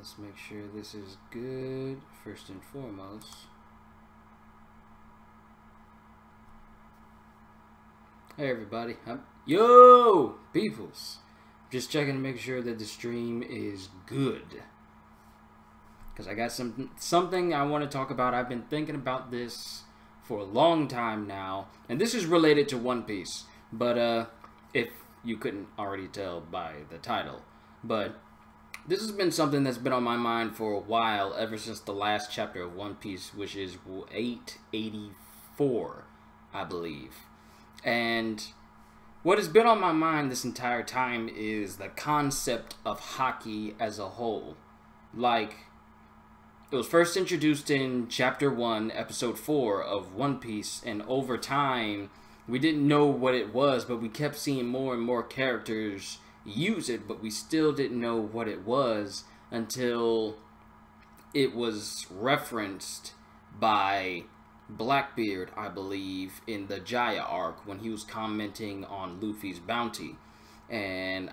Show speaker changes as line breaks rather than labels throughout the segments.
Let's make sure this is good first and foremost. Hey everybody, yo peoples, just checking to make sure that the stream is good, because I got something I want to talk about. I've been thinking about this for a long time now, and this is related to One Piece, but if you couldn't already tell by the title, but this has been something that's been on my mind for a while, ever since the last chapter of One Piece, which is 884, I believe. And what has been on my mind this entire time is the concept of Haki as a whole. Like, it was first introduced in Chapter 1, Episode 4 of One Piece, and over time, we didn't know what it was, but we kept seeing more and more characters use it, but we still didn't know what it was until it was referenced by Blackbeard, I believe, in the Jaya arc when he was commenting on Luffy's bounty. And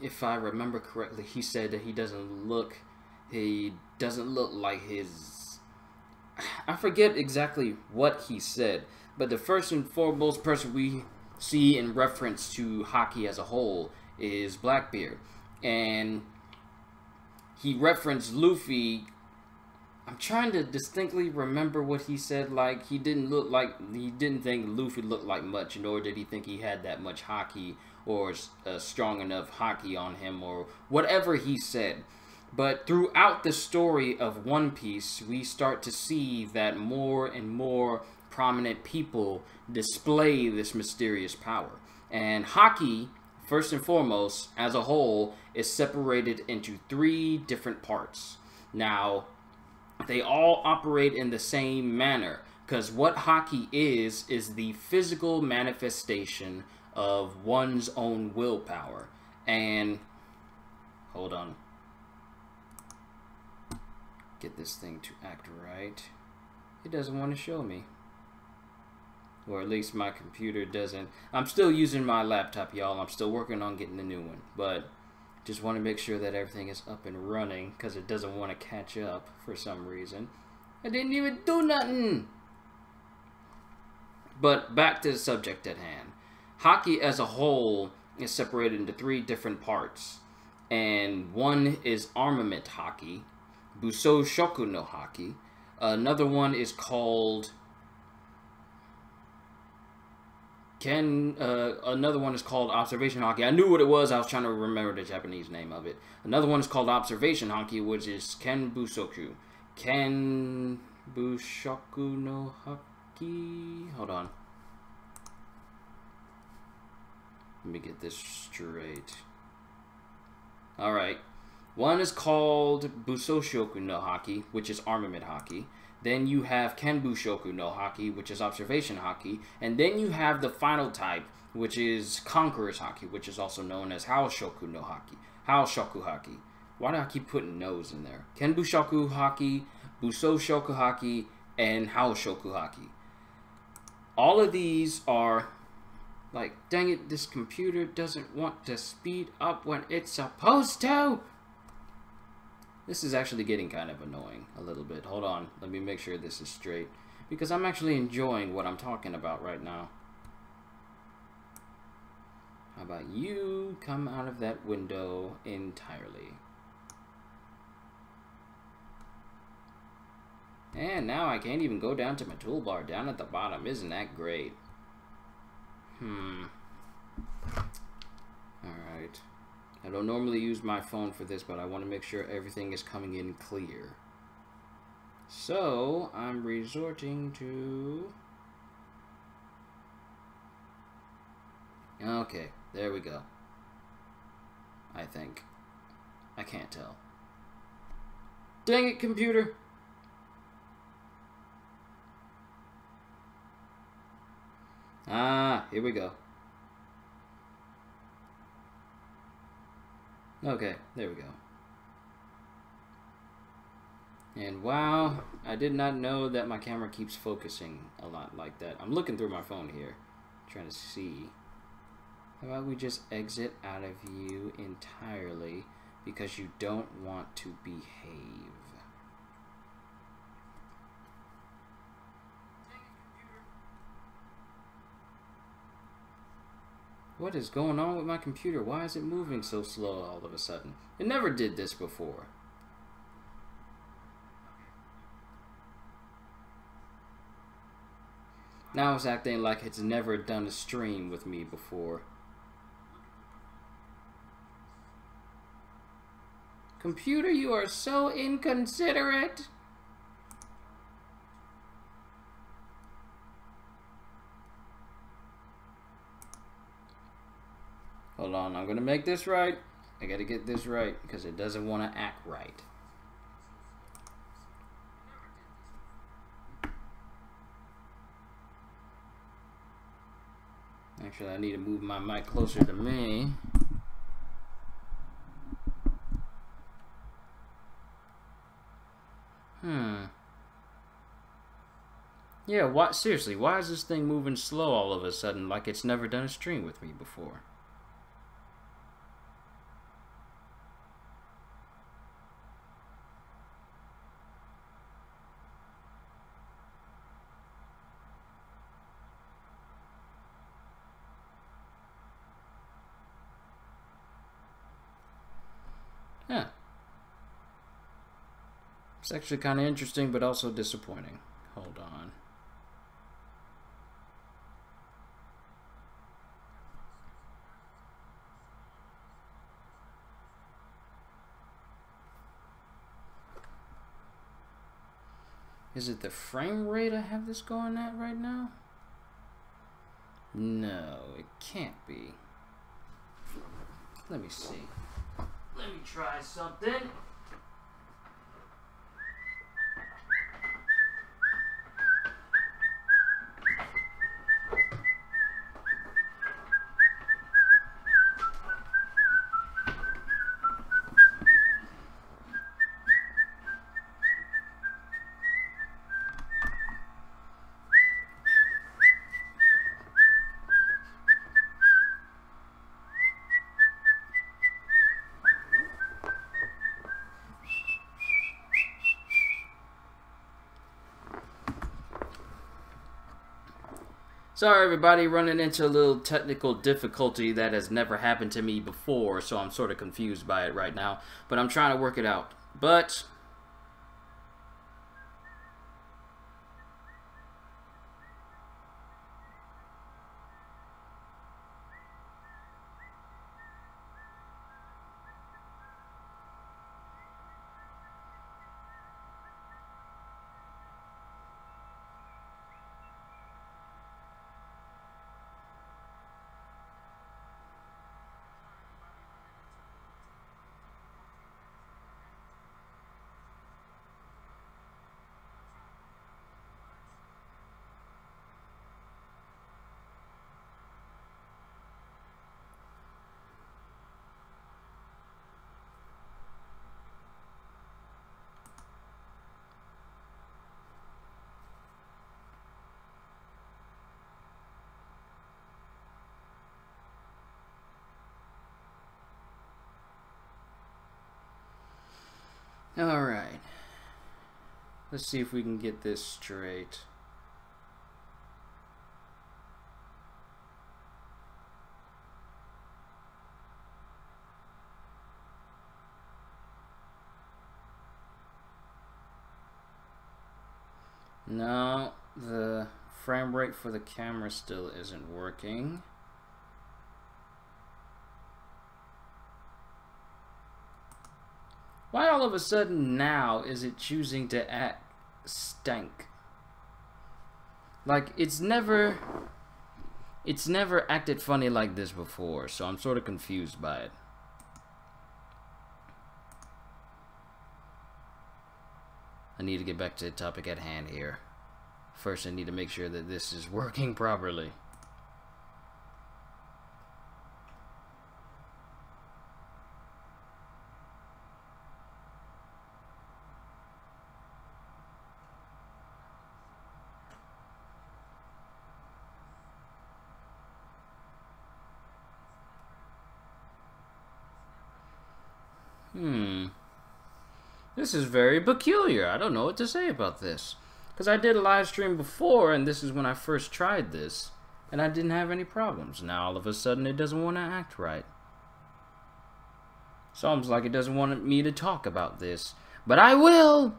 if I remember correctly, he said that he doesn't look like his, I forget exactly what he said, but the first and foremost person we see in reference to Haki as a whole is Blackbeard, and he referenced Luffy. I'm trying to distinctly remember what he said. Like, he didn't think Luffy looked like much, nor did he think he had that much Haki or strong enough Haki on him, or whatever he said. But throughout the story of One Piece, we start to see that more and more prominent people display this mysterious power, and Haki, first and foremost, as a whole, is separated into 3 different parts. Now, they all operate in the same manner, because what Haki is the physical manifestation of one's own willpower. And, hold on. Get this thing to act right. It doesn't want to show me. Or at least my computer doesn't. I'm still using my laptop, y'all. I'm still working on getting a new one. But just want to make sure that everything is up and running, because it doesn't want to catch up for some reason. I didn't even do nothing. But back to the subject at hand. Haki as a whole is separated into 3 different parts. And one is armament Haki, Busou Shoku no Haki. Another one is called another one is called Observation Haki. I knew what it was. I was trying to remember the Japanese name of it. Another one is called Observation Haki, which is Ken Bushoku. Ken Bushoku no Haki. Hold on. Let me get this straight. Alright. One is called Busoshoku no Haki, which is Armament Haki. Then you have Kenbushoku no Haki, which is Observation Haki. And then you have the final type, which is Conqueror's Haki, which is also known as Haoshoku no Haki. Haoshoku Haki. Why do I keep putting no's in there? Kenbushoku Haki, Busoshoku Haki, and Haoshoku Haki. All of these are, like, dang it, this computer doesn't want to speed up when it's supposed to. This is actually getting kind of annoying a little bit. Hold on, let me make sure this is straight, because I'm actually enjoying what I'm talking about right now. How about you come out of that window entirely? And now I can't even go down to my toolbar down at the bottom. Isn't that great? Alright. I don't normally use my phone for this, but I want to make sure everything is coming in clear. So, I'm resorting to... Okay, there we go. I think. I can't tell. Dang it, computer! Ah, here we go. Okay, there we go. And wow, I did not know that my camera keeps focusing a lot like that. I'm looking through my phone here, trying to see. How about we just exit out of view entirely? because you don't want to behave. What is going on with my computer? Why is it moving so slow all of a sudden? It never did this before. Now it's acting like it's never done a stream with me before. Computer, you are so inconsiderate. Hold on, I'm gonna make this right. I gotta get this right because it doesn't want to act right. Actually, I need to move my mic closer to me. Yeah, what? Seriously, why is this thing moving slow all of a sudden like it's never done a stream with me before? Yeah. It's actually kind of interesting, but also disappointing. Hold on. Is it the frame rate I have this going at right now? No, it can't be. Let me see. Let me try something. Sorry everybody, running into a little technical difficulty that has never happened to me before, so I'm sort of confused by it right now, but I'm trying to work it out. But alright. Let's see if we can get this straight. No, the frame rate for the camera still isn't working. Why all of a sudden now is it choosing to act stank? Like it's never acted funny like this before, so I'm sort of confused by it. I need to get back to the topic at hand here. First, I need to make sure that this is working properly. This is very peculiar. I don't know what to say about this. Because I did a live stream before, and this is when I first tried this. And I didn't have any problems. Now all of a sudden it doesn't want to act right. It's almost like it doesn't want me to talk about this. But I will!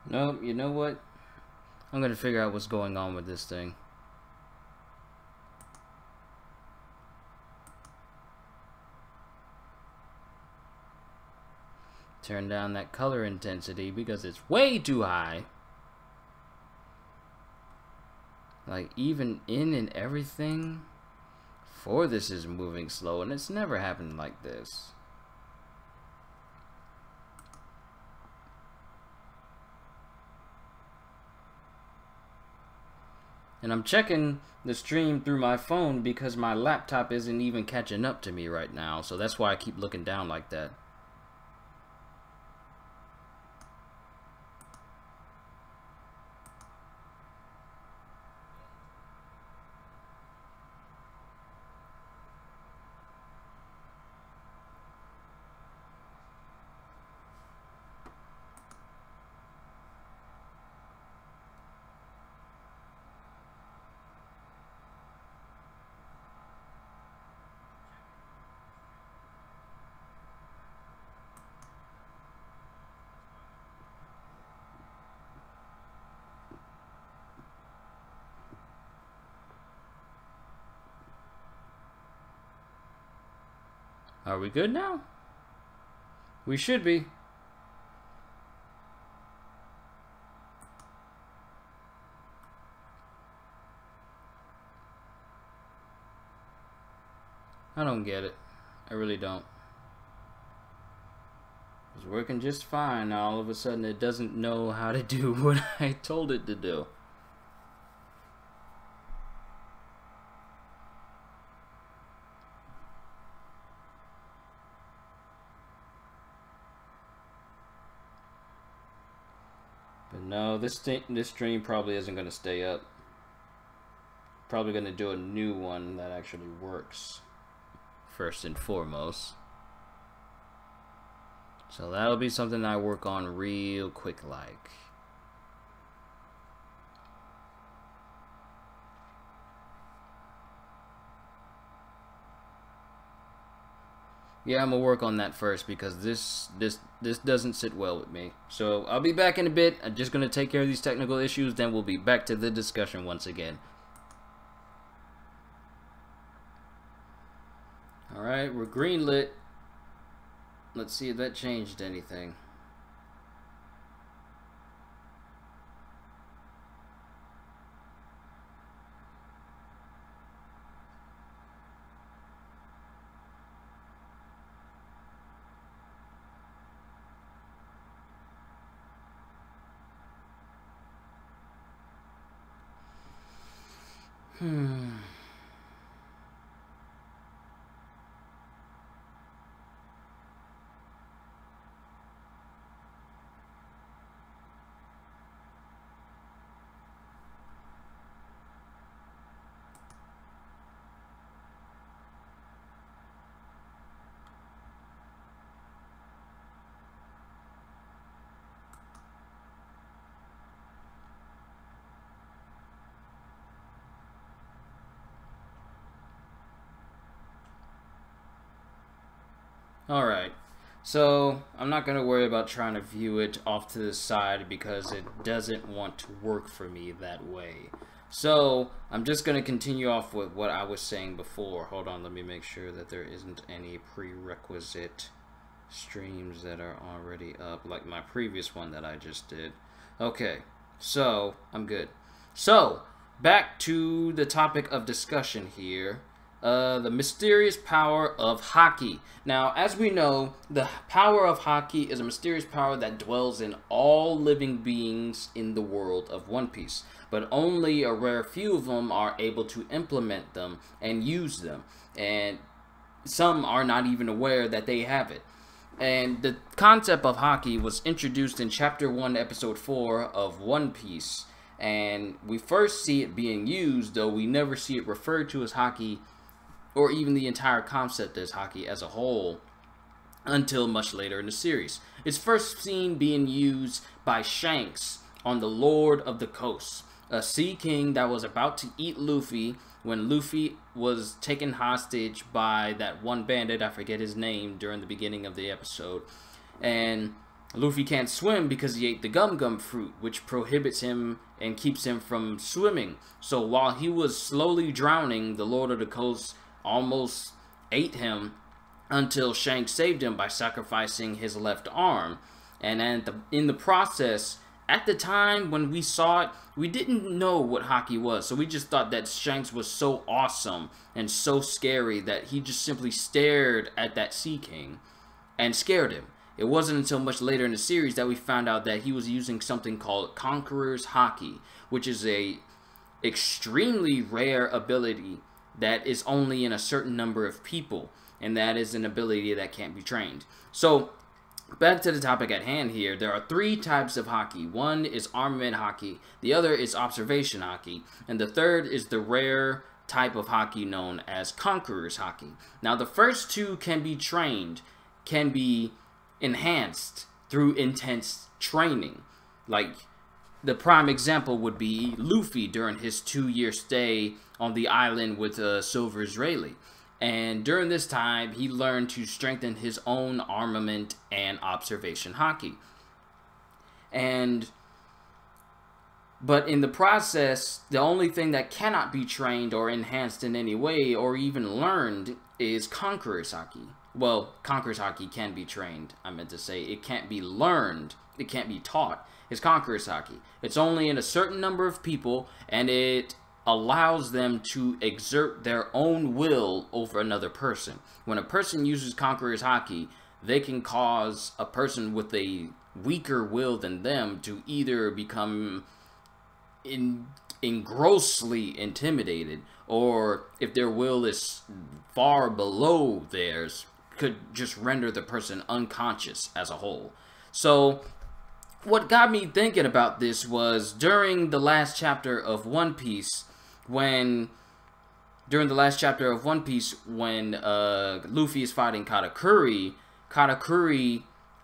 Nope, you know what? I'm gonna figure out what's going on with this thing. Turn down that color intensity because it's way too high. Like, even in and everything for this is moving slow, and it's never happened like this. And I'm checking the stream through my phone because my laptop isn't even catching up to me right now. So that's why I keep looking down like that. Are we good now? We should be. I don't get it. I really don't. It's working just fine. Now all of a sudden it doesn't know how to do what I told it to do. No, this stream probably isn't going to stay up. Probably going to do a new one that actually works first and foremost. So that'll be something I work on real quick like. Yeah, I'm gonna work on that first because this doesn't sit well with me. So I'll be back in a bit. I'm just gonna take care of these technical issues, then we'll be back to the discussion once again. Alright, we're greenlit. Let's see if that changed anything. Alright, so I'm not going to worry about trying to view it off to the side because it doesn't want to work for me that way. So I'm just going to continue off with what I was saying before. Hold on, let me make sure that there isn't any prerequisite streams that are already up, like my previous one that I just did. Okay, so I'm good. So back to the topic of discussion here. The mysterious power of Haki. Now, as we know, the power of Haki is a mysterious power that dwells in all living beings in the world of One Piece. But only a rare few of them are able to implement them and use them. And some are not even aware that they have it. And the concept of Haki was introduced in Chapter 1, Episode 4 of One Piece. And we first see it being used, though we never see it referred to as Haki, or even the entire concept as Haki as a whole, until much later in the series. It's first seen being used by Shanks on the Lord of the Coast, a Sea King that was about to eat Luffy when Luffy was taken hostage by that one bandit, I forget his name, during the beginning of the episode. And Luffy can't swim because he ate the gum fruit, which prohibits him and keeps him from swimming. So while he was slowly drowning, the Lord of the Coast almost ate him until Shanks saved him by sacrificing his left arm. And in the process, at the time when we saw it, we didn't know what Haki was. So we just thought that Shanks was so awesome and so scary that he just simply stared at that Sea King and scared him. It wasn't until much later in the series that we found out that he was using something called Conqueror's Haki, which is a extremely rare ability that is only in a certain number of people, and that is an ability that can't be trained. So back to the topic at hand here, there are 3 types of Haki. One is armament Haki, the other is observation Haki, and the third is the rare type of Haki known as Conqueror's Haki. Now the first 2 can be trained, can be enhanced through intense training. Like, the prime example would be Luffy during his 2-year stay on the island with Silver Israeli. And during this time, he learned to strengthen his own armament and observation Haki. But in the process, the only thing that cannot be trained or enhanced in any way or even learned is Conqueror's Haki. Well, Conqueror's Haki can be trained. I meant to say it can't be learned. It can't be taught. It's Conqueror's Haki. It's only in a certain number of people, and it allows them to exert their own will over another person. When a person uses Conqueror's Haki, they can cause a person with a weaker will than them to either become grossly intimidated, or if their will is far below theirs, could just render the person unconscious as a whole. So what got me thinking about this was during the last chapter of One Piece, when Luffy is fighting Katakuri,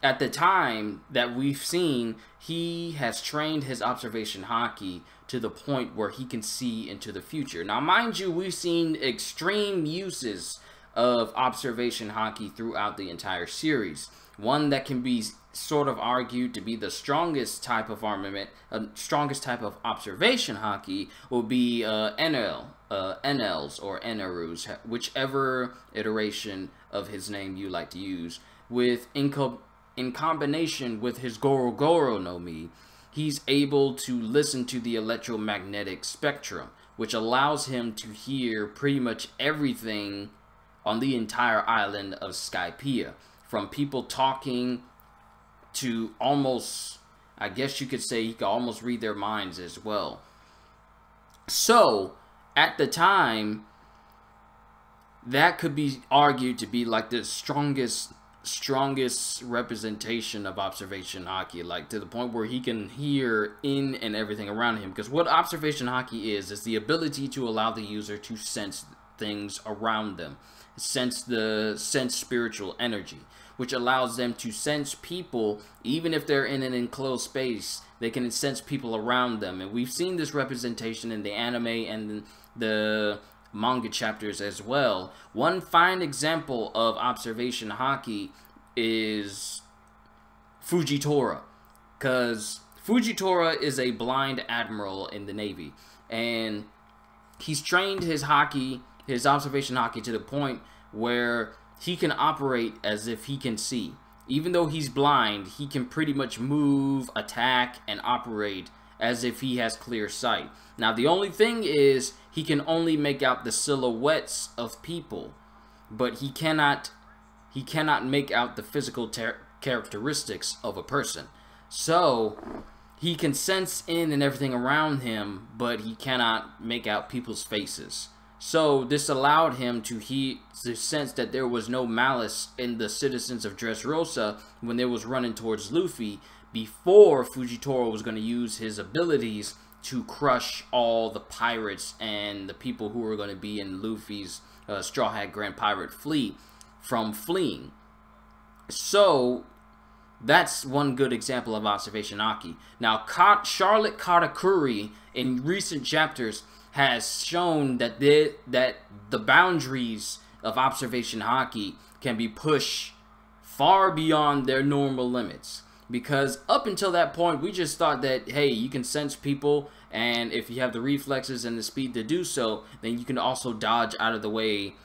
at the time that we've seen, he has trained his observation Haki to the point where he can see into the future. Now, mind you, we've seen extreme uses of observation Haki throughout the entire series. One that can be sort of argued to be the strongest type of armament, strongest type of observation Haki will be NLs or Enerus, whichever iteration of his name you like to use. In combination with his Goro Goro no Mi, he's able to listen to the electromagnetic spectrum, which allows him to hear pretty much everything on the entire island of Skypiea, from people talking to almost, I guess you could say he could almost read their minds as well. So, at the time, that could be argued to be like the strongest representation of observation Haki, like to the point where he can hear in and everything around him. Because what observation Haki is the ability to allow the user to sense things around them, sense spiritual energy, which allows them to sense people even if they're in an enclosed space. They can sense people around them, and we've seen this representation in the anime and the manga chapters as well. One fine example of observation Haki is Fujitora, because Fujitora is a blind admiral in the Navy, and he's trained his observation Haki to the point where he can operate as if he can see. Even though he's blind, he can pretty much move, attack, and operate as if he has clear sight. Now, the only thing is he can only make out the silhouettes of people, but he cannot make out the physical characteristics of a person. So he can sense in and everything around him, but he cannot make out people's faces. So this allowed him to sense that there was no malice in the citizens of Dressrosa when they was running towards Luffy, before Fujitora was going to use his abilities to crush all the pirates and the people who were going to be in Luffy's Straw Hat Grand Pirate fleet from fleeing. So that's one good example of observation Haki. Now, Charlotte Katakuri in recent chapters has shown that the boundaries of observation Haki can be pushed far beyond their normal limits. Because up until that point, we just thought that, hey, you can sense people, and if you have the reflexes and the speed to do so, then you can also dodge out of the way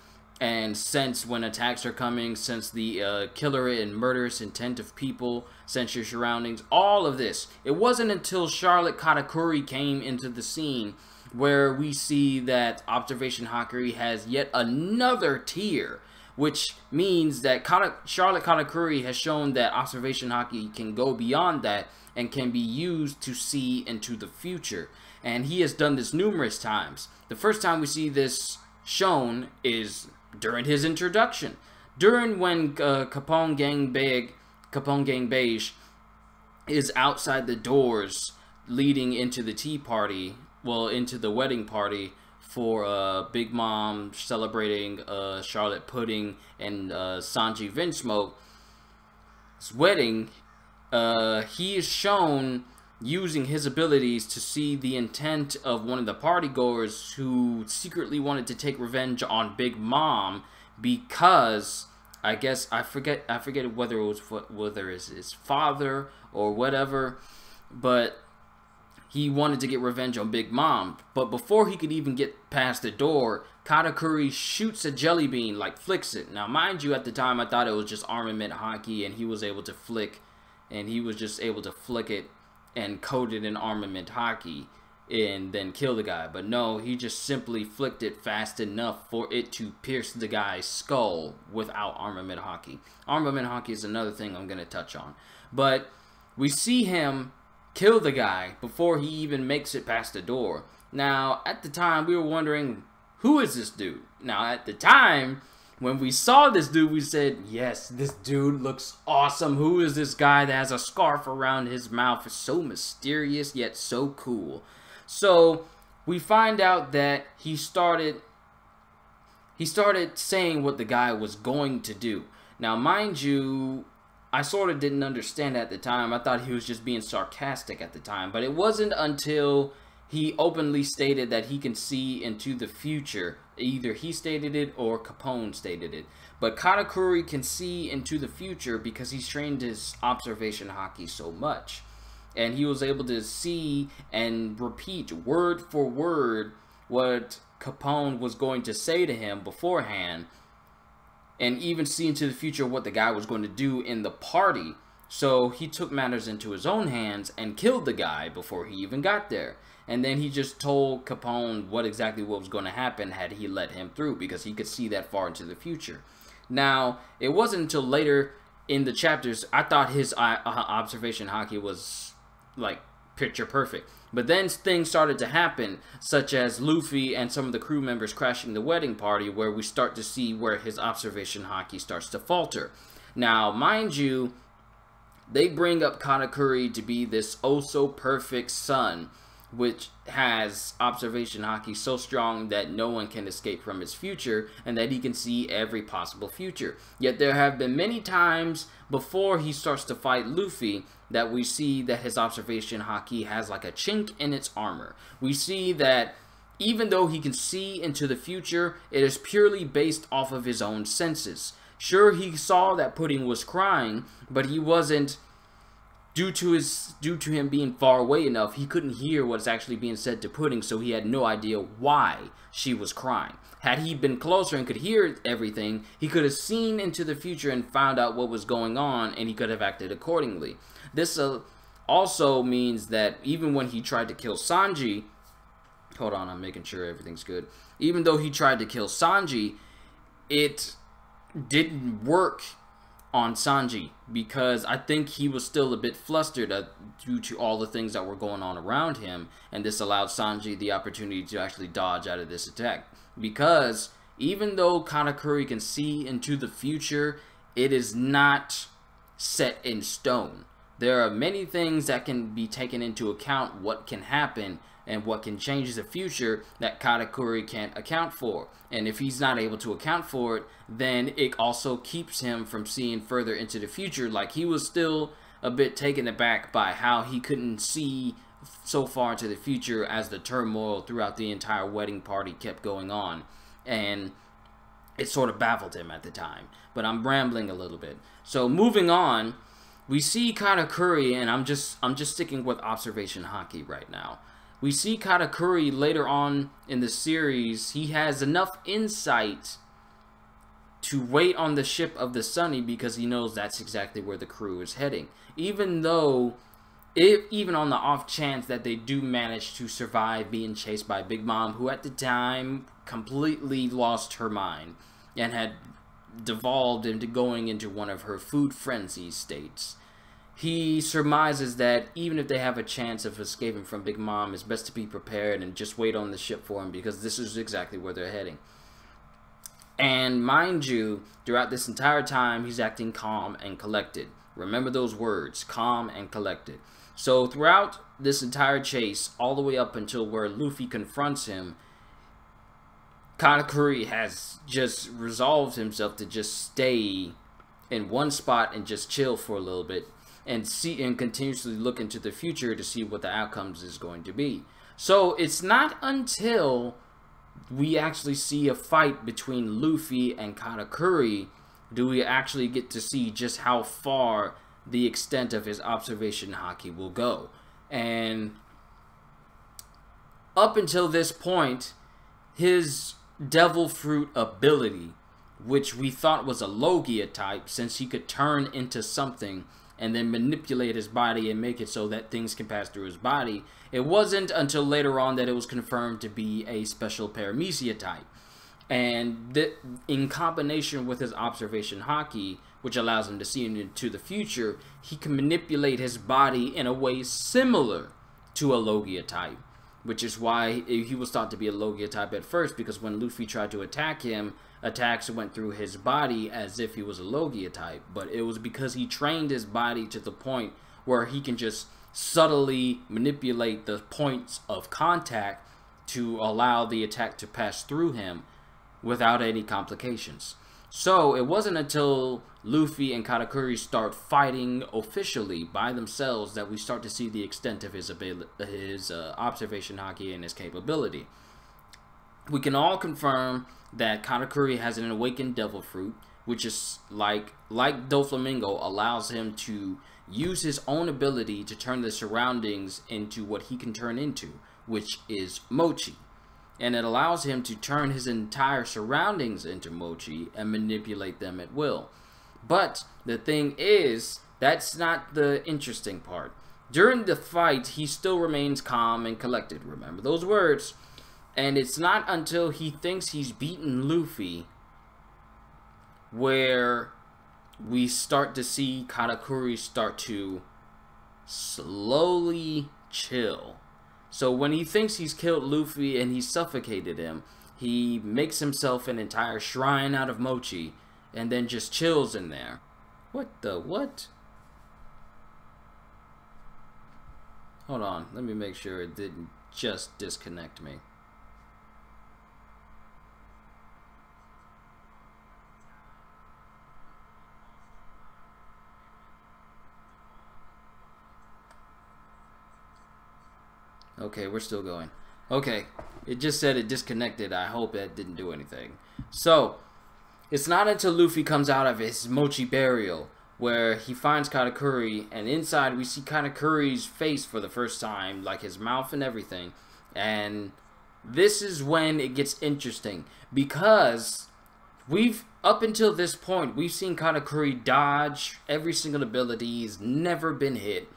and sense when attacks are coming, sense the killer and murderous intent of people, sense your surroundings, all of this. It wasn't until Charlotte Katakuri came into the scene where we see that observation Haki has yet another tier, which means that Charlotte Katakuri has shown that observation Haki can go beyond that and can be used to see into the future. And he has done this numerous times. The first time we see this shown is during his introduction. During when Capone Gang Beige is outside the doors leading into the tea party, well, into the wedding party for Big Mom celebrating Charlotte Pudding and Sanji Vinsmoke's wedding. He is shown using his abilities to see the intent of one of the partygoers who secretly wanted to take revenge on Big Mom because I forget whether it was his father or whatever, but he wanted to get revenge on Big Mom. But before he could even get past the door, Katakuri shoots a jelly bean, like flicks it. Now, mind you, at the time I thought it was just armament Haki, and he was able to flick, and he was just able to flick it and coat it in armament Haki and then kill the guy. But no, he just simply flicked it fast enough for it to pierce the guy's skull without armament Haki. Armament Haki is another thing I'm going to touch on. But we see him kill the guy before he even makes it past the door. Now, at the time, we were wondering, who is this dude? Now, at the time, when we saw this dude, we said, yes, this dude looks awesome. Who is this guy that has a scarf around his mouth? It's so mysterious, yet so cool. So, we find out that he started saying what the guy was going to do. Now, mind you, I sort of didn't understand at the time. I thought he was just being sarcastic at the time. But it wasn't until he openly stated that he can see into the future. Either he stated it or Capone stated it. But Katakuri can see into the future because he's trained his observation Haki so much. And he was able to see and repeat word for word what Capone was going to say to him beforehand. And even see into the future what the guy was going to do in the party. So he took matters into his own hands and killed the guy before he even got there. And then he just told Capone what was going to happen had he let him through, because he could see that far into the future. Now, it wasn't until later in the chapters, I thought his observation Haki was like picture perfect. But then things started to happen, such as Luffy and some of the crew members crashing the wedding party, where we start to see where his observation Haki starts to falter. Now, mind you, they bring up Katakuri to be this oh-so-perfect son, which has observation Haki so strong that no one can escape from his future, and that he can see every possible future. Yet there have been many times before he starts to fight Luffy that we see that his observation Haki has like a chink in its armor. We see that even though he can see into the future, it is purely based off of his own senses. Sure, he saw that Pudding was crying, but he wasn't, due to him being far away enough, he couldn't hear what's actually being said to Pudding, so he had no idea why she was crying. Had he been closer and could hear everything, he could have seen into the future and found out what was going on, and he could have acted accordingly. This also means that even when he tried to kill Sanji, hold on, I'm making sure everything's good. Even though he tried to kill Sanji, it didn't work on Sanji, because I think he was still a bit flustered due to all the things that were going on around him, and this allowed Sanji the opportunity to actually dodge out of this attack. Because even though Katakuri can see into the future, it is not set in stone. There are many things that can be taken into account, what can happen and what can change the future, that Katakuri can't account for. And if he's not able to account for it, then it also keeps him from seeing further into the future. Like, he was still a bit taken aback by how he couldn't see so far into the future as the turmoil throughout the entire wedding party kept going on. And it sort of baffled him at the time. But I'm rambling a little bit. So moving on, we see Katakuri, and I'm just sticking with observation Haki right now. We see Katakuri later on in the series. He has enough insight to wait on the ship of the Sunny, because he knows that's exactly where the crew is heading. Even though, even on the off chance that they do manage to survive being chased by Big Mom, who at the time completely lost her mind and had devolved into going into one of her food frenzy states. He surmises that even if they have a chance of escaping from Big Mom, it's best to be prepared and just wait on the ship for him, because this is exactly where they're heading. And mind you, throughout this entire time, he's acting calm and collected. Remember those words, calm and collected. So throughout this entire chase, all the way up until where Luffy confronts him, Katakuri has just resolved himself to just stay in one spot and just chill for a little bit, and see and continuously look into the future to see what the outcomes is going to be. So it's not until we actually see a fight between Luffy and Katakuri do we actually get to see just how far the extent of his observation Haki will go. And up until this point, his devil fruit ability, which we thought was a Logia type, since he could turn into something and then manipulate his body and make it so that things can pass through his body, it wasn't until later on that it was confirmed to be a special Paramecia type. And in combination with his observation Haki, which allows him to see into the future, he can manipulate his body in a way similar to a Logia type, which is why he was thought to be a Logia type at first, because when Luffy tried to attack him, attacks went through his body as if he was a Logia type. But it was because he trained his body to the point where he can just subtly manipulate the points of contact to allow the attack to pass through him without any complications. So it wasn't until Luffy and Katakuri start fighting officially by themselves that we start to see the extent of his observation Haki and his capability. We can all confirm that Katakuri has an awakened devil fruit, which is like Doflamingo, allows him to use his own ability to turn the surroundings into what he can turn into, which is Mochi. And it allows him to turn his entire surroundings into Mochi and manipulate them at will. But the thing is, that's not the interesting part. During the fight, he still remains calm and collected. Remember those words. And it's not until he thinks he's beaten Luffy where we start to see Katakuri start to slowly chill. So when he thinks he's killed Luffy and he's suffocated him, he makes himself an entire shrine out of Mochi and then just chills in there. What the what? Hold on, let me make sure it didn't just disconnect me. Okay, we're still going. Okay, it just said it disconnected. I hope that didn't do anything. So, it's not until Luffy comes out of his Mochi burial where he finds Katakuri, and inside we see Katakuri's face for the first time, like his mouth and everything. And this is when it gets interesting, because up until this point, we've seen Katakuri dodge every single ability. He's never been hit.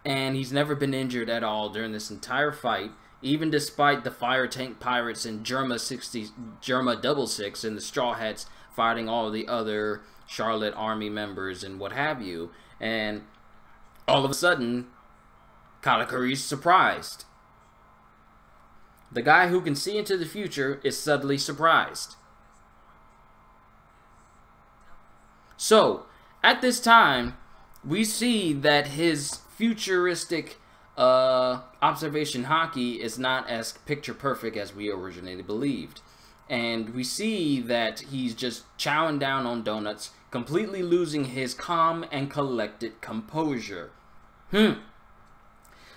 And he's never been injured at all during this entire fight, even despite the Fire Tank Pirates and Germa 66 and the Straw Hats fighting all the other Charlotte Army members and what have you. And all of a sudden, Katakuri's surprised. The guy who can see into the future is suddenly surprised. So, at this time, we see that his futuristic observation Haki is not as picture perfect as we originally believed. And we see that he's just chowing down on donuts, completely losing his calm and collected composure.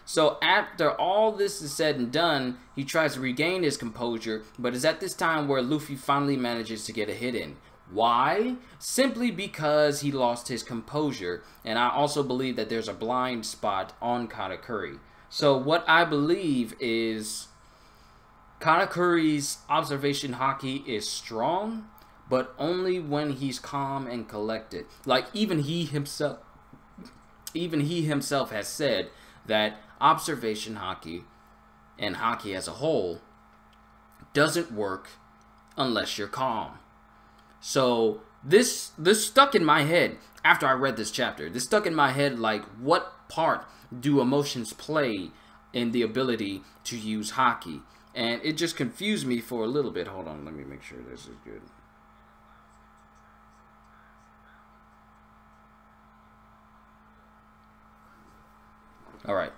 So after all this is said and done, he tries to regain his composure, but it's at this time where Luffy finally manages to get a hit in. Why? Simply because he lost his composure, and I also believe that there's a blind spot on Katakuri. So what I believe is Katakuri's observation Haki is strong, but only when he's calm and collected. Like even he himself has said that observation Haki and Haki as a whole doesn't work unless you're calm. So this stuck in my head after I read this chapter. This stuck in my head like, what part do emotions play in the ability to use Haki? And it just confused me for a little bit. Hold on, let me make sure this is good. Alright.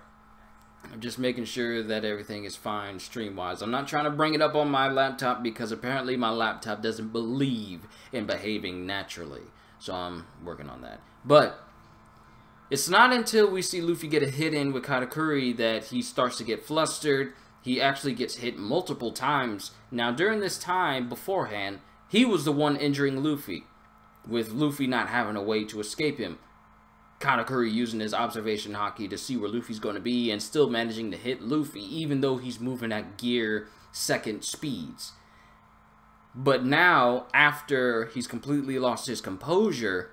I'm just making sure that everything is fine stream-wise. I'm not trying to bring it up on my laptop because apparently my laptop doesn't believe in behaving naturally. So I'm working on that. But it's not until we see Luffy get a hit in with Katakuri that he starts to get flustered. He actually gets hit multiple times. Now during this time beforehand, he was the one injuring Luffy, with Luffy not having a way to escape him. Katakuri using his observation Haki to see where Luffy's going to be and still managing to hit Luffy even though he's moving at gear second speeds. But now, after he's completely lost his composure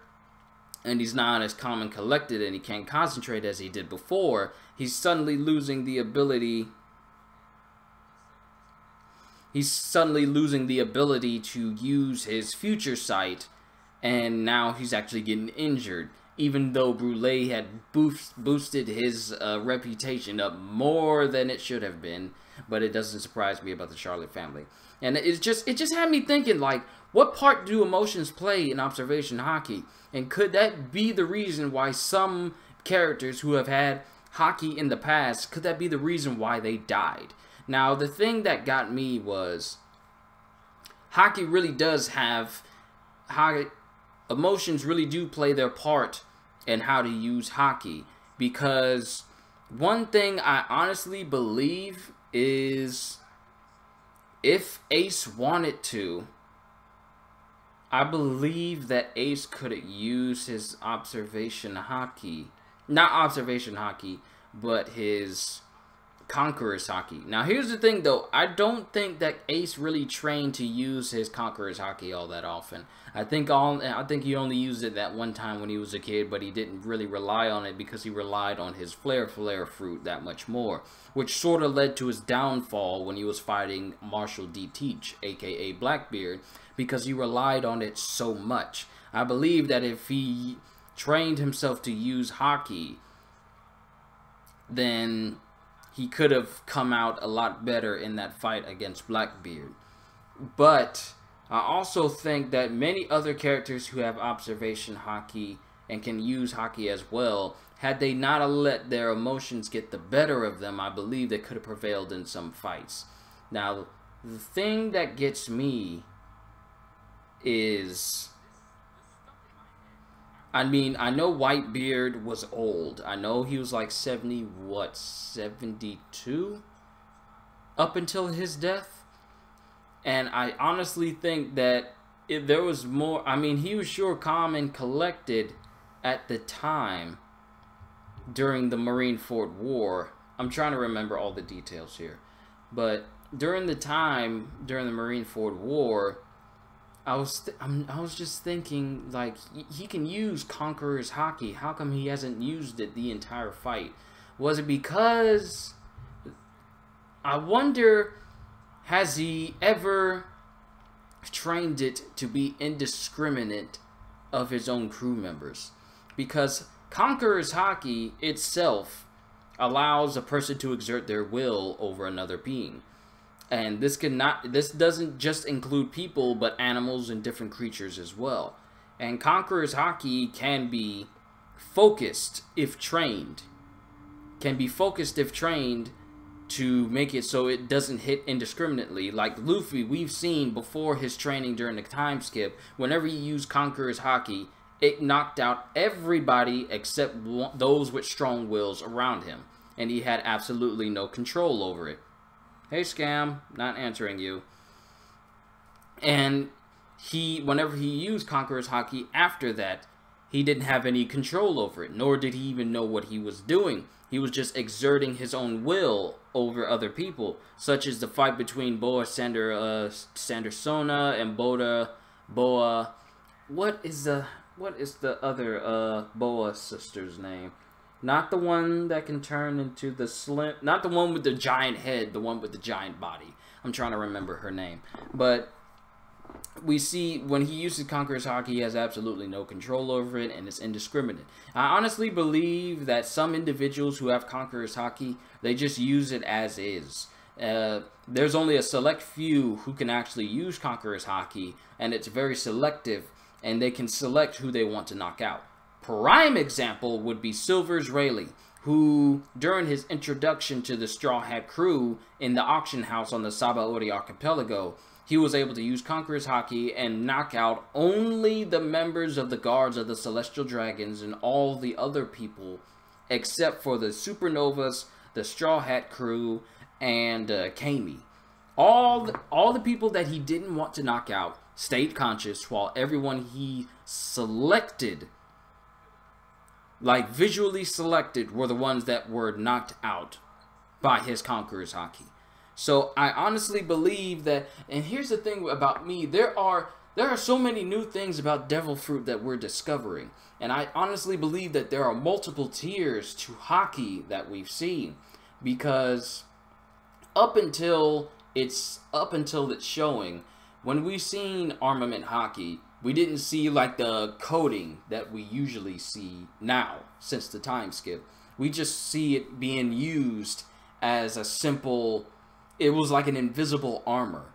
and he's not as calm and collected and he can't concentrate as he did before, he's suddenly losing the ability to use his future sight, and now he's actually getting injured. Even though Brûlé had boosted his reputation up more than it should have been. But it doesn't surprise me about the Charlotte family. And it just had me thinking, like, what part do emotions play in observation Haki? And could that be the reason why some characters who have had Haki in the past, could that be the reason why they died? Now, the thing that got me was, Haki really does have... Emotions really do play their part in how to use Haki, because one thing I honestly believe is if Ace wanted to, I believe that Ace could use his observation Haki, not observation Haki, but his Conqueror's Haki. Now here's the thing though, I don't think that Ace really trained to use his Conqueror's Haki all that often. I think he only used it that one time when he was a kid, but he didn't really rely on it because he relied on his Flare fruit that much more, which sort of led to his downfall when he was fighting Marshall D. Teach, aka Blackbeard, because he relied on it so much. I believe that if he trained himself to use Haki, then he could have come out a lot better in that fight against Blackbeard. But I also think that many other characters who have observation Haki and can use Haki as well, had they not let their emotions get the better of them, I believe they could have prevailed in some fights. Now, the thing that gets me is... I mean, I know Whitebeard was old. I know he was like 72? Up until his death? And I honestly think that if there was more... I mean, he was sure calm and collected at the time during the Marineford War. I'm trying to remember all the details here. But during the time, during the Marineford War... I was just thinking, like, he can use Conqueror's Haki. How come he hasn't used it the entire fight? Was it because, I wonder, has he ever trained it to be indiscriminate of his own crew members? Because Conqueror's Haki itself allows a person to exert their will over another being. And this doesn't just include people, but animals and different creatures as well. And Conqueror's Haki can be focused if trained. To make it so it doesn't hit indiscriminately. Like Luffy, we've seen before his training during the time skip, whenever he used Conqueror's Haki, it knocked out everybody except those with strong wills around him. And he had absolutely no control over it. Hey, Scam, not answering you. And whenever he used Conqueror's Haki after that, he didn't have any control over it, nor did he even know what he was doing. He was just exerting his own will over other people, such as the fight between Boa Sandersona and Boa. What is the other Boa sister's name? Not the one that can turn into the slim, not the one with the giant head, the one with the giant body. I'm trying to remember her name. But we see when he uses Conqueror's Haki, he has absolutely no control over it, and it's indiscriminate. I honestly believe that some individuals who have Conqueror's Haki, they just use it as is. There's only a select few who can actually use Conqueror's Haki, and it's very selective, and they can select who they want to knock out. Prime example would be Silver's Rayleigh, who, during his introduction to the Straw Hat crew in the auction house on the Sabaody Archipelago, he was able to use Conqueror's Haki and knock out only the members of the guards of the Celestial Dragons and all the other people, except for the Supernovas, the Straw Hat crew, and Kami. All the people that he didn't want to knock out stayed conscious, while everyone he selected, like visually selected, were the ones that were knocked out by his Conqueror's Haki. So I honestly believe that, and here's the thing about me, there are so many new things about Devil Fruit that we're discovering, and I honestly believe that there are multiple tiers to Haki that we've seen, because up until it's showing, when we've seen Armament Haki, we didn't see like the coding that we usually see now since the time skip. We just see it being used as a simple, it was like an invisible armor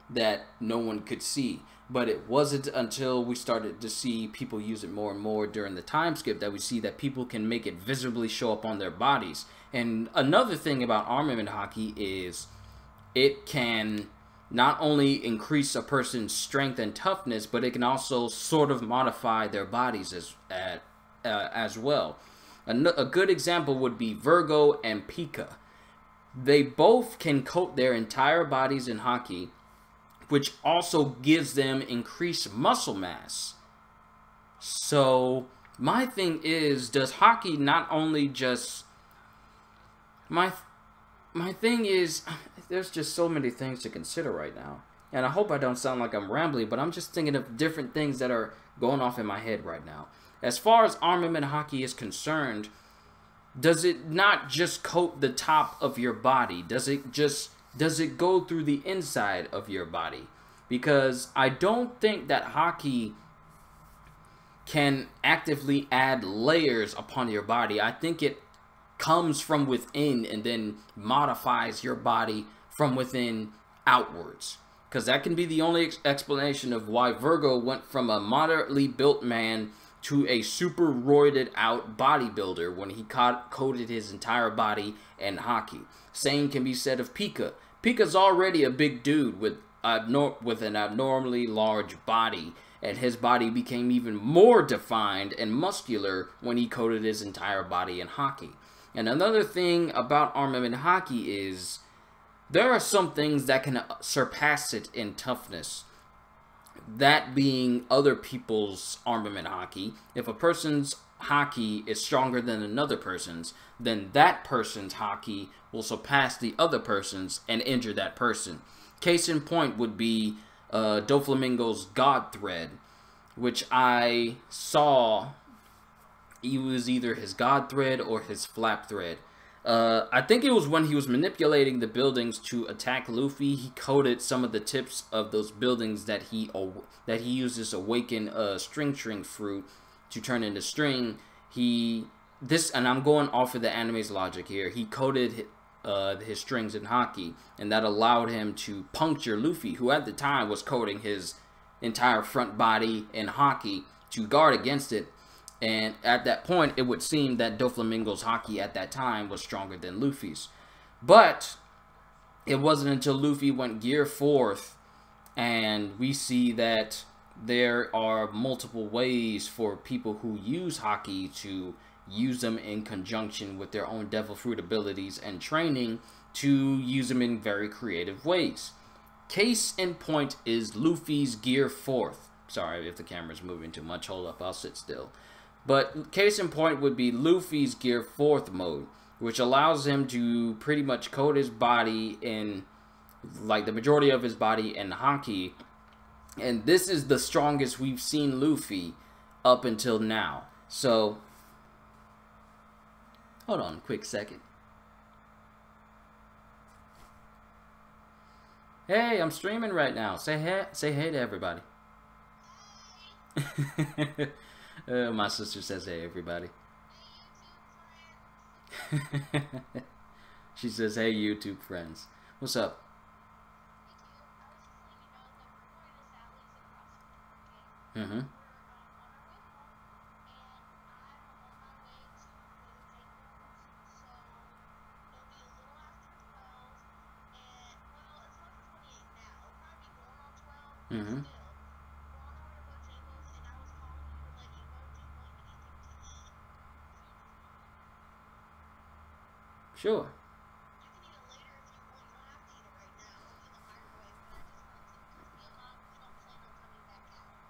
that no one could see. But it wasn't until we started to see people use it more and more during the time skip that we see that people can make it visibly show up on their bodies. And another thing about Armament Haki is it can not only increase a person's strength and toughness, but it can also sort of modify their bodies as well. A good example would be Virgo and Pika. They both can coat their entire bodies in Haki, which also gives them increased muscle mass. So my thing is, does Haki not only just... My thing is, there's just so many things to consider right now. And I hope I don't sound like I'm rambling, but I'm just thinking of different things that are going off in my head right now. As far as Armament Haki is concerned, does it not just coat the top of your body? Does it go through the inside of your body? Because I don't think that Haki can actively add layers upon your body. I think it comes from within and then modifies your body from within outwards. Because that can be the only explanation of why Virgo went from a moderately built man to a super roided out bodybuilder when he coated his entire body in Haki. Same can be said of Pika. Pika's already a big dude with an abnormally large body, and his body became even more defined and muscular when he coated his entire body in Haki. And another thing about Armament Haki is there are some things that can surpass it in toughness. That being other people's Armament Haki. If a person's Haki is stronger than another person's, then that person's Haki will surpass the other person's and injure that person. Case in point would be Doflamingo's God Thread, which I saw... It was either his God Thread or his Flap Thread. I think it was when he was manipulating the buildings to attack Luffy. He coated some of the tips of those buildings that he used this awaken string fruit to turn into string. And I'm going off of the anime's logic here. He coated his strings in Haki, and that allowed him to puncture Luffy, who at the time was coating his entire front body in Haki to guard against it. And at that point, it would seem that Doflamingo's Haki at that time was stronger than Luffy's. But it wasn't until Luffy went Gear 4th, and we see that there are multiple ways for people who use Haki to use them in conjunction with their own Devil Fruit abilities and training to use them in very creative ways. Case in point is Luffy's Gear 4th. Sorry if the camera's moving too much. Hold up, I'll sit still. But case in point would be Luffy's Gear 4th mode, which allows him to pretty much coat his body in, like the majority of his body in Haki. And this is the strongest we've seen Luffy up until now. So, hold on a quick second. Hey, I'm streaming right now. Say hey to everybody. My sister says hey everybody. She says hey YouTube friends. What's up? Mm-hmm. Mm-hmm. Sure.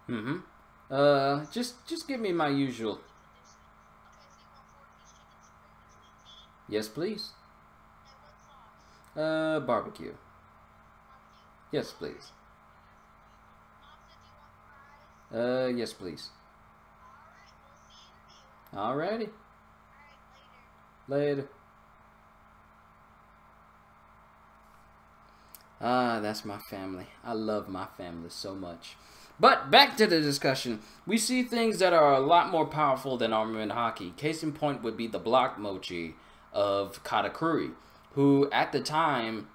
Mm-hmm. Just give me my usual. Yes, please. Barbecue. Yes, please. Yes, please. Alrighty. Later. Ah, that's my family. I love my family so much. But back to the discussion. We see things that are a lot more powerful than Armament Haki. Case in point would be the block mochi of Katakuri, who at the time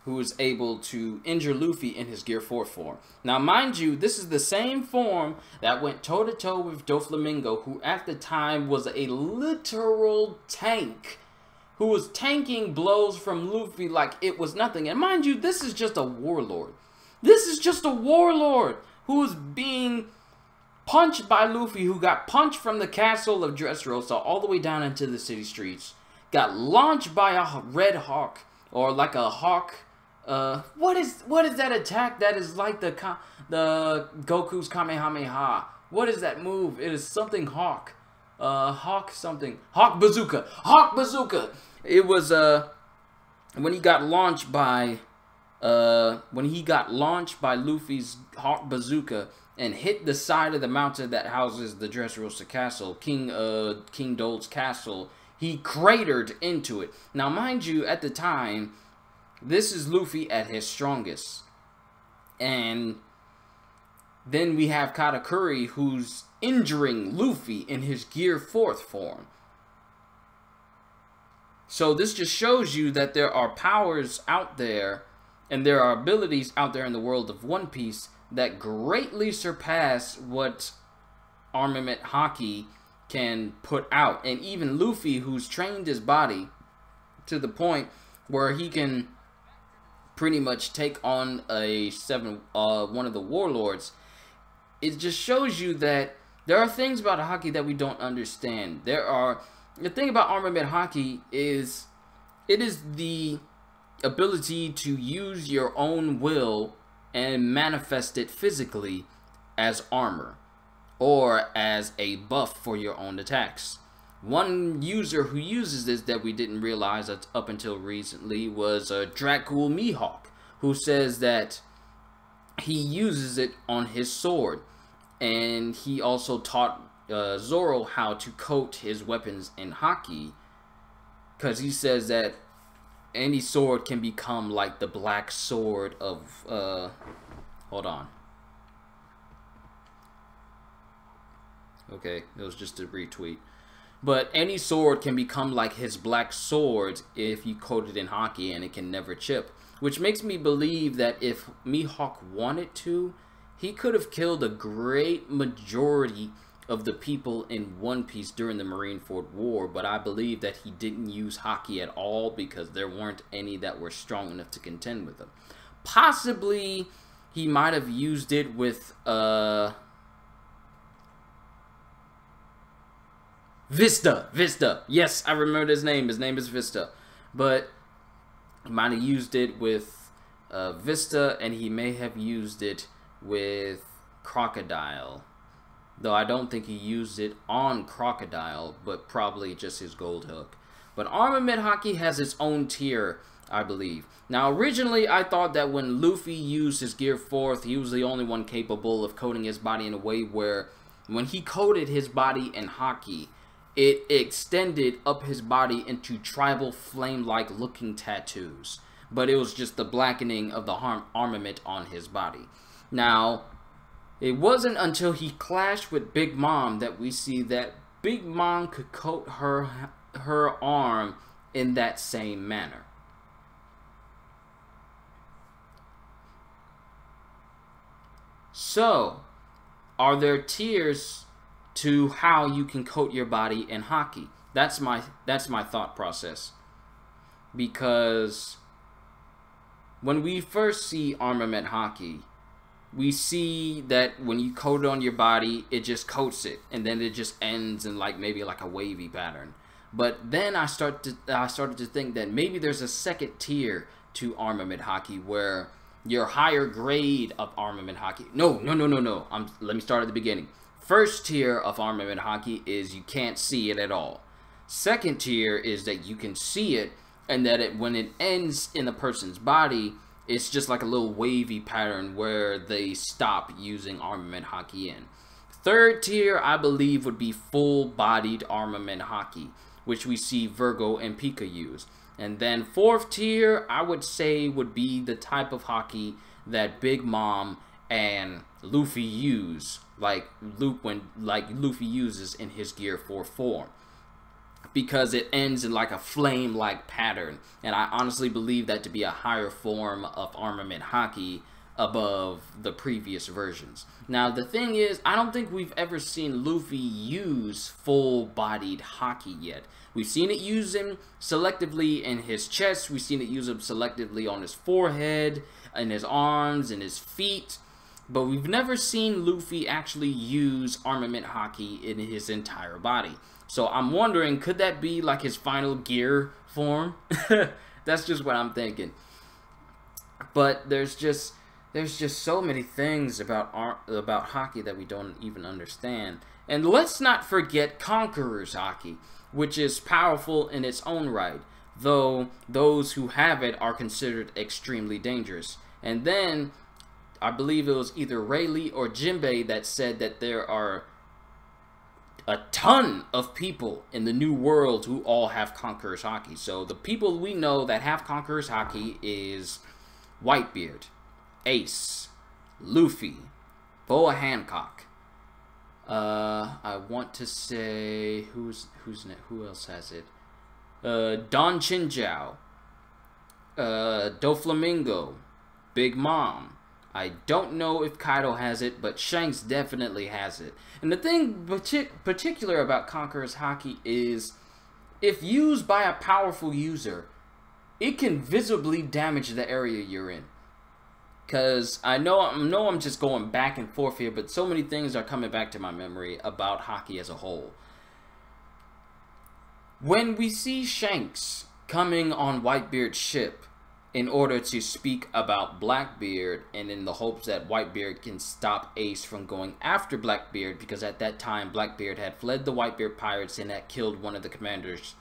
was able to injure Luffy in his Gear 4 form. Now, mind you, this is the same form that went toe-to-toe with Doflamingo, who at the time was a literal tank, who was tanking blows from Luffy like it was nothing. And mind you, this is just a warlord. This is just a warlord who is being punched by Luffy, who got punched from the castle of Dressrosa all the way down into the city streets. Got launched by a red hawk, or like a hawk. What is that attack that is like the Goku's Kamehameha? What is that move? It is something hawk. Hawk something. Hawk bazooka. Hawk bazooka. It was when he got launched by Luffy's Hawk bazooka and hit the side of the mountain that houses the Dressrosa Castle, King Dold's castle. He cratered into it. Now, mind you, at the time, this is Luffy at his strongest. And then we have Katakuri, who's injuring Luffy in his Gear 4th form. So this just shows you that there are powers out there, and there are abilities out there in the world of One Piece that greatly surpass what Armament Haki can put out. And even Luffy, who's trained his body to the point where he can pretty much take on one of the warlords, it just shows you that there are things about Haki that we don't understand. The thing about Armament Haki is it is the ability to use your own will and manifest it physically as armor or as a buff for your own attacks. One user who uses this that we didn't realize up until recently was Dracul Mihawk, who says that he uses it on his sword, and he also taught Zoro how to coat his weapons in Haki because he says that any sword can become like the black sword of hold on. Okay, it was just a retweet. But any sword can become like his black sword if you coat it in Haki, and it can never chip. Which makes me believe that if Mihawk wanted to, he could have killed a great majority of the people in One Piece during the Marineford War, but I believe that he didn't use Haki at all because there weren't any that were strong enough to contend with him. Possibly he might have used it with Vista. Yes, I remember his name. His name is Vista. But he might have used it with Vista, and he may have used it with Crocodile. Though I don't think he used it on Crocodile, but probably just his gold hook. But Armament Haki has its own tier, I believe. Now, originally, I thought that when Luffy used his Gear 4th, he was the only one capable of coating his body in a way where when he coated his body in Haki, it extended up his body into tribal flame-like looking tattoos. But it was just the blackening of the armament on his body. Now, it wasn't until he clashed with Big Mom that we see that Big Mom could coat her arm in that same manner. So, are there tiers to how you can coat your body in Haki? That's my thought process. Because when we first see Armament Haki, we see that when you coat it on your body, it just coats it, and then it just ends in like maybe like a wavy pattern. But then I started to think that maybe there's a second tier to Armament Haki where your higher grade of Armament Haki. No. Let me start at the beginning. First tier of Armament Haki is you can't see it at all. Second tier is that you can see it, and that when it ends in a person's body, it's just like a little wavy pattern where they stop using Armament Haki in. Third tier, I believe, would be full-bodied Armament Haki, which we see Virgo and Pika use. And then fourth tier, I would say, would be the type of Haki that Big Mom and Luffy use, like Luffy uses in his Gear 4 form. Because it ends in like a flame-like pattern. And I honestly believe that to be a higher form of Armament Haki above the previous versions. Now, the thing is, I don't think we've ever seen Luffy use full-bodied Haki yet. We've seen it use him selectively in his chest. We've seen it use him selectively on his forehead, in his arms, and his feet. But we've never seen Luffy actually use Armament Haki in his entire body. So I'm wondering, could that be like his final gear form? That's just what I'm thinking. But there's just so many things about Haki that we don't even understand. And let's not forget Conqueror's Haki, which is powerful in its own right, though those who have it are considered extremely dangerous. And then I believe it was either Rayleigh or Jinbei that said that there are a ton of people in the New World who all have Conqueror's Haki. So the people we know that have Conqueror's Haki is Whitebeard, Ace, Luffy, Boa Hancock. I want to say who else has it? Don Chinjiao, Doflamingo, Big Mom. I don't know if Kaido has it, but Shanks definitely has it. And the thing particular about Conqueror's Haki is, if used by a powerful user, it can visibly damage the area you're in. Because I know I'm just going back and forth here, but so many things are coming back to my memory about Haki as a whole. When we see Shanks coming on Whitebeard's ship in order to speak about Blackbeard, and in the hopes that Whitebeard can stop Ace from going after Blackbeard, because at that time Blackbeard had fled the Whitebeard pirates and had killed one of the commanders,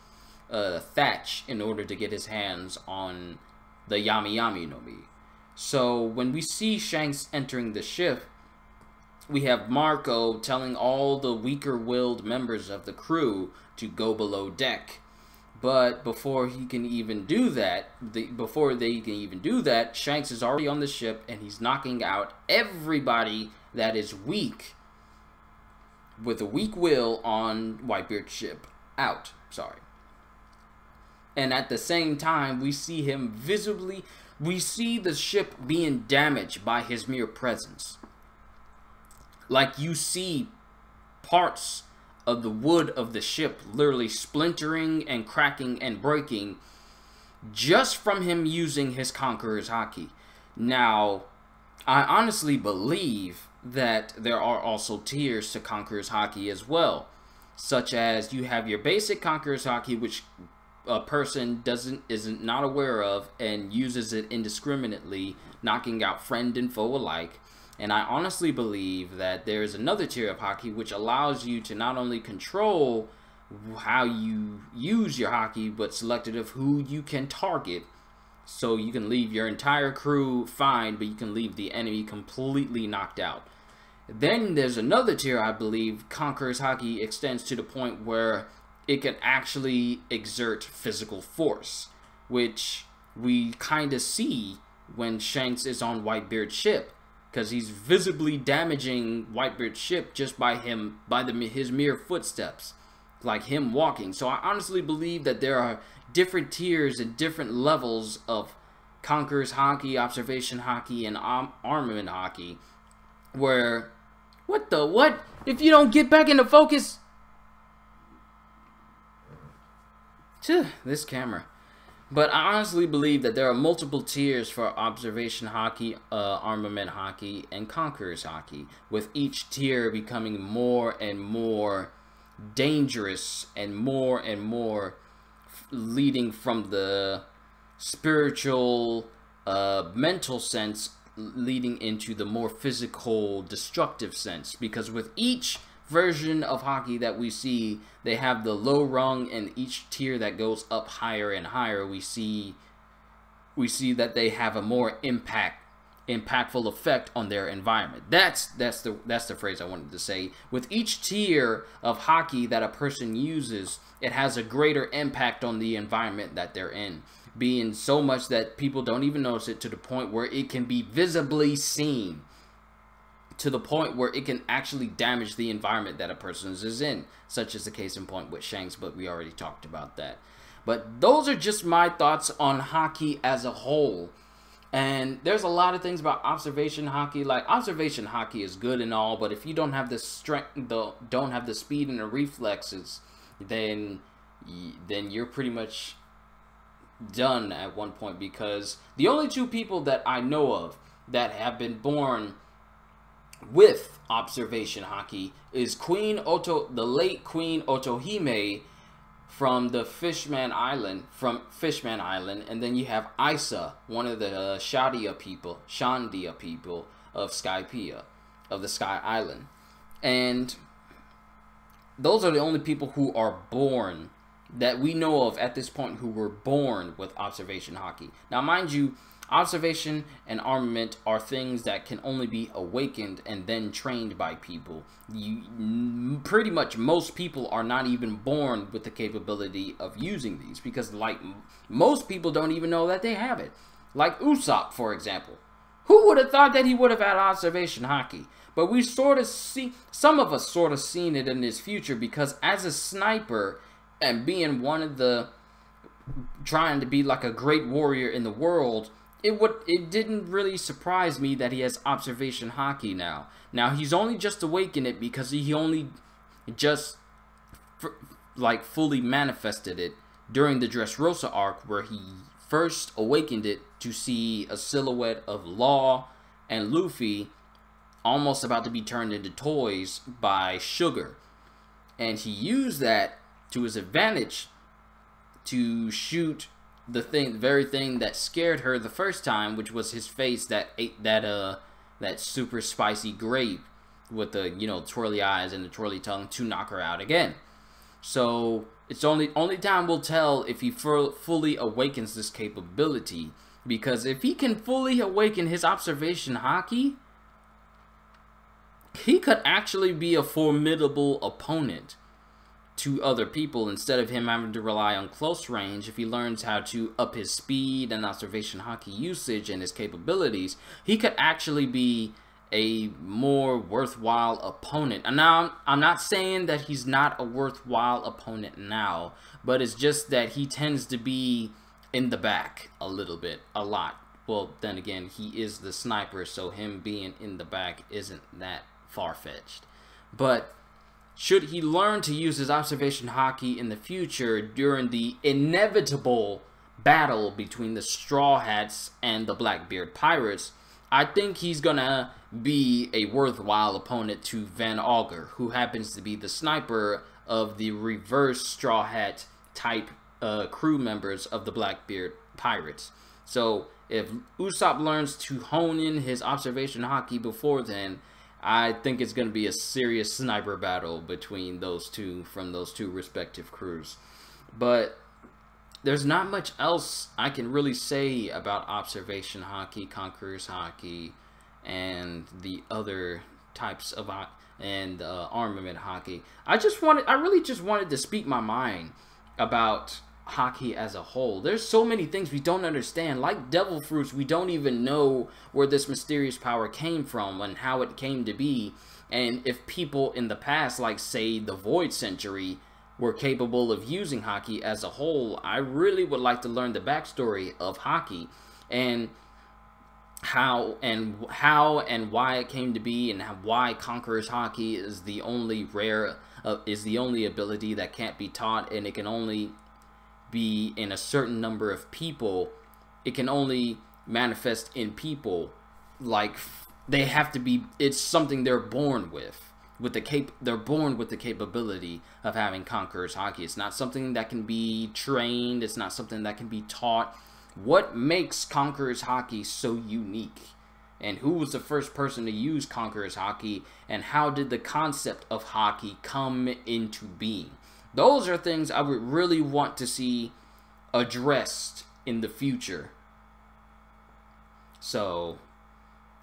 Thatch, in order to get his hands on the Yami Yami no Mi. So when we see Shanks entering the ship, we have Marco telling all the weaker-willed members of the crew to go below deck. But before he can even do that, before they can even do that, Shanks is already on the ship and he's knocking out everybody that is weak, with a weak will on Whitebeard's ship. Out, sorry. And at the same time, we see him visibly, we see the ship being damaged by his mere presence. Like, you see parts of the wood of the ship literally splintering and cracking and breaking just from him using his Conqueror's Haki. Now, I honestly believe that there are also tiers to Conqueror's Haki as well, such as you have your basic Conqueror's Haki, which a person isn't not aware of and uses it indiscriminately, knocking out friend and foe alike. And I honestly believe that there is another tier of Haki which allows you to not only control how you use your Haki, but selected of who you can target. So you can leave your entire crew fine, but you can leave the enemy completely knocked out. Then there's another tier, I believe, Conqueror's Haki extends to the point where it can actually exert physical force, which we kind of see when Shanks is on Whitebeard's ship, because he's visibly damaging Whitebeard's ship just by his mere footsteps, like him walking. So I honestly believe that there are different tiers and different levels of Conqueror's Haki, Observation Haki, and Armament Haki, where, what? If you don't get back into focus, this camera. But I honestly believe that there are multiple tiers for Observation Haki, Armament Haki, and Conqueror's Haki, with each tier becoming more and more dangerous and more leading from the spiritual, mental sense, leading into the more physical, destructive sense. Because with each version of Haki that we see, they have the low rung, and each tier that goes up higher and higher, we see that they have a more impactful effect on their environment. That's the phrase I wanted to say. With each tier of Haki that a person uses, it has a greater impact on the environment that they're in, being so much that people don't even notice it, to the point where it can be visibly seen, to the point where it can actually damage the environment that a person is in, such as the case in point with Shanks, but we already talked about that. But those are just my thoughts on Haki as a whole. And there's a lot of things about Observation Haki. Like, Observation Haki is good and all, but if you don't have the strength, don't have the speed and the reflexes, then you're pretty much done at one point. Because the only two people that I know of that have been born with Observation Haki is the late Queen Otohime from the Fishman Island, and then you have Isa, one of the Shandia people of Skypiea, of the Sky Island. And those are the only people who are born, that we know of at this point, who were born with Observation Haki. Now, mind you, Observation and armament are things that can only be awakened and then trained by people. Pretty much most people are not even born with the capability of using these, because like most people don't even know that they have it. Like Usopp, for example. Who would have thought that he would have had Observation Haki? But we sort of see, some of us sort of seen it in his future, because as a sniper and being one of the, trying to be like a great warrior in the world, it didn't really surprise me that he has Observation Haki now. Now, he's only just awakened it because he only just like fully manifested it during the Dressrosa arc, where he first awakened it to see a silhouette of Law and Luffy almost about to be turned into toys by Sugar. And he used that to his advantage to shoot the very thing that scared her the first time, which was his face that ate that super spicy grape with the, you know, twirly eyes and the twirly tongue, to knock her out again. So it's only time will tell if he fully awakens this capability, because if he can fully awaken his Observation Haki, he could actually be a formidable opponent to other people, instead of him having to rely on close range. If he learns how to up his speed and observation Haki usage and his capabilities, he could actually be a more worthwhile opponent. And now I'm not saying that he's not a worthwhile opponent now, but it's just that he tends to be in the back a little bit, a lot. Well, then again, he is the sniper, so him being in the back isn't that far-fetched. But should he learn to use his observation Haki in the future during the inevitable battle between the Straw Hats and the Blackbeard Pirates, I think he's gonna be a worthwhile opponent to Van Augur, who happens to be the sniper of the reverse Straw Hat type crew members of the Blackbeard Pirates. So if Usopp learns to hone in his observation Haki before then, I think it's going to be a serious sniper battle between those two from those two respective crews. But there's not much else I can really say about observation Haki, Conqueror's Haki, and the other types of armament Haki. I really just wanted to speak my mind about Haki as a whole. There's so many things we don't understand. Like devil fruits, we don't even know where this mysterious power came from and how it came to be. And if people in the past, like say the Void Century, were capable of using Haki as a whole, I really would like to learn the backstory of Haki and how and why it came to be, and why Conqueror's Haki is the only ability that can't be taught, and it can only be in a certain number of people. It can only manifest in people. Like they have to be, it's something they're born with they're born with the capability of having Conqueror's Haki. It's not something that can be trained. It's not something that can be taught. What makes Conqueror's Haki so unique? And who was the first person to use Conqueror's Haki? And how did the concept of Haki come into being? Those are things I would really want to see addressed in the future. So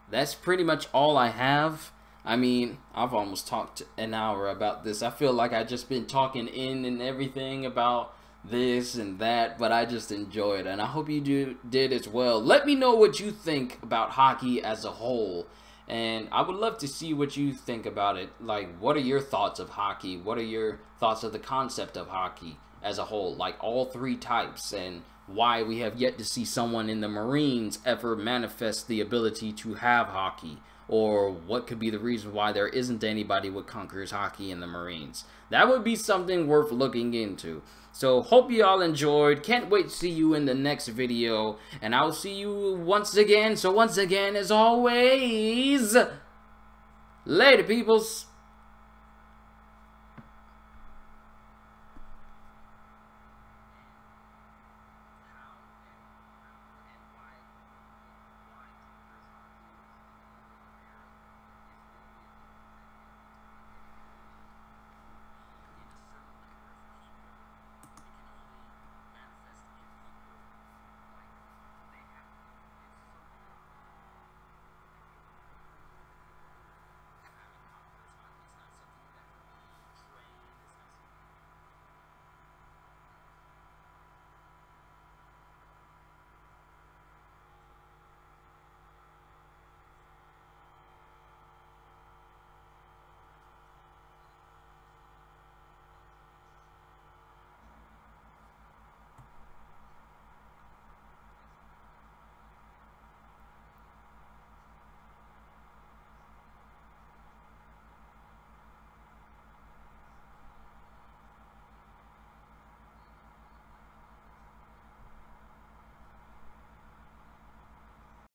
that's pretty much all I have. I mean, I've almost talked an hour about this. I feel like I've just been talking in and everything about this and that, but I just enjoy it, and I hope you did as well. Let me know what you think about Haki as a whole, and I would love to see what you think about it. Like, what are your thoughts of Haki? What are your thoughts of the concept of Haki as a whole, like all three types, and why we have yet to see someone in the Marines ever manifest the ability to have Haki? Or what could be the reason why there isn't anybody with Conqueror's Haki in the Marines? That would be something worth looking into. So, hope you all enjoyed. Can't wait to see you in the next video. And I'll see you once again. So, once again, as always, later, peoples.